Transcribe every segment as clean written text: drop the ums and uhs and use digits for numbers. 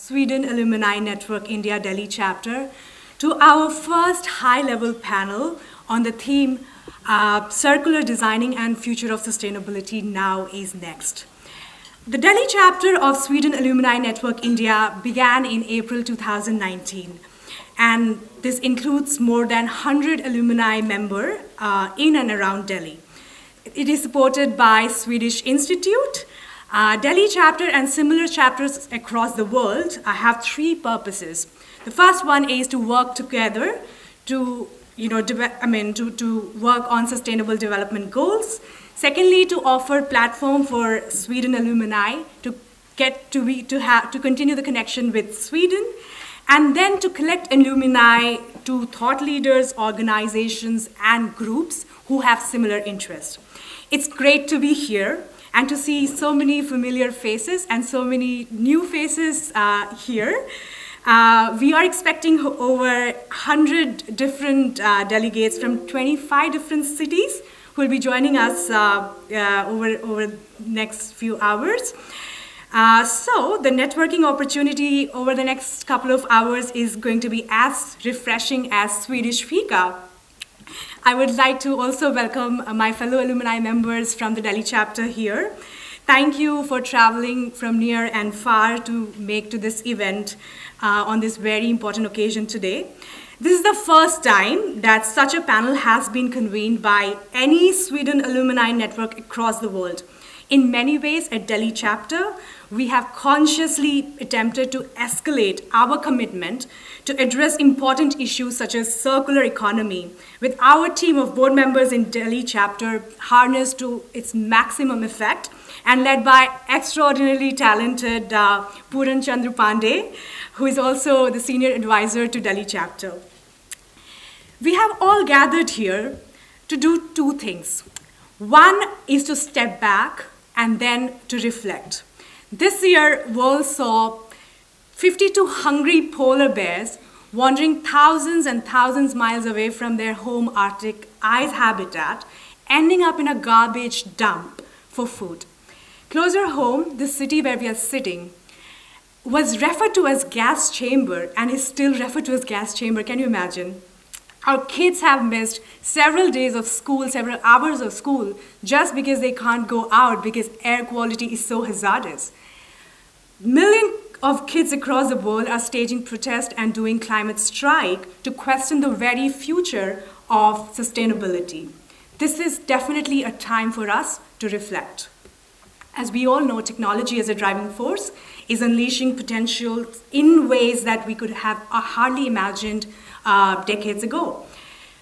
Sweden Alumni Network India Delhi chapter to our first high-level panel on the theme Circular Designing and Future of Sustainability Now is Next. The Delhi chapter of Sweden Alumni Network India began in April 2019, and this includes more than 100 alumni members in and around Delhi. It is supported by Swedish Institute. Delhi chapter and similar chapters across the world have three purposes. The first one is to work together to work on sustainable development goals. Secondly, to offer platform for Sweden alumni to continue the connection with Sweden, and then to collect alumni to thought leaders, organizations, and groups who have similar interests. It's great to be here and to see so many familiar faces and so many new faces here. We are expecting over 100 different delegates from 25 different cities who will be joining us over the next few hours. So the networking opportunity over the next couple of hours is going to be as refreshing as Swedish fika. I would like to also welcome my fellow alumni members from the Delhi chapter here. Thank you for traveling from near and far to make to this event on this very important occasion today. This is the first time that such a panel has been convened by any Sweden alumni network across the world. In many ways, at Delhi chapter, we have consciously attempted to escalate our commitment to address important issues such as circular economy, with our team of board members in Delhi chapter harnessed to its maximum effect and led by extraordinarily talented Puran Chandra Pandey, who is also the senior advisor to Delhi chapter. We have all gathered here to do two things. One is to step back and then to reflect. This year, world saw 52 hungry polar bears wandering thousands and thousands miles away from their home Arctic ice habitat, ending up in a garbage dump for food. Closer home, the city where we are sitting was referred to as gas chamber and is still referred to as gas chamber. Can you imagine? Our kids have missed several days of school, several hours of school, just because they can't go out because air quality is so hazardous. Millions of kids across the world are staging protest and doing climate strike to question the very future of sustainability. This is definitely a time for us to reflect. As we all know, technology as a driving force is unleashing potential in ways that we could have hardly imagined decades ago.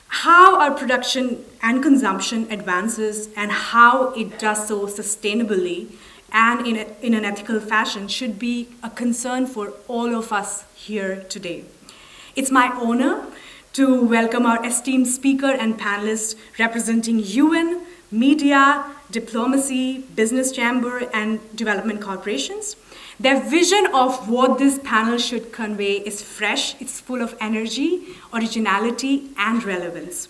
How our production and consumption advances and how it does so sustainably and in an ethical fashion should be a concern for all of us here today. It's my honor to welcome our esteemed speaker and panelists representing UN, media, diplomacy, business chamber, and development corporations. Their vision of what this panel should convey is fresh, it's full of energy, originality, and relevance.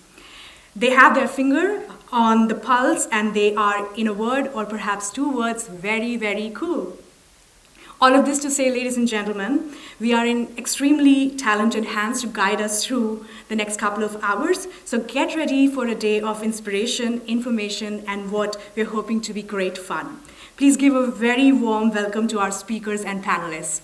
They have their finger on the pulse, and they are, in a word or perhaps two words, very, very cool. All of this to say, ladies and gentlemen, we are in extremely talented hands to guide us through the next couple of hours. So get ready for a day of inspiration, information, and what we're hoping to be great fun. Please give a very warm welcome to our speakers and panelists.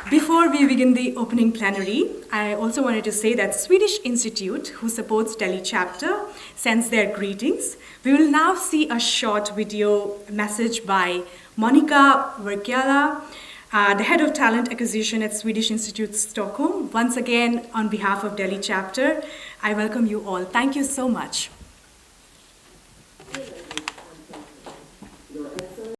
Before we begin the opening plenary, I also wanted to say that Swedish Institute, who supports Delhi chapter, sends their greetings. We will now see a short video message by Monica Verkiala, the head of talent acquisition at Swedish Institute Stockholm. Once again, on behalf of Delhi chapter, I welcome you all. Thank you so much.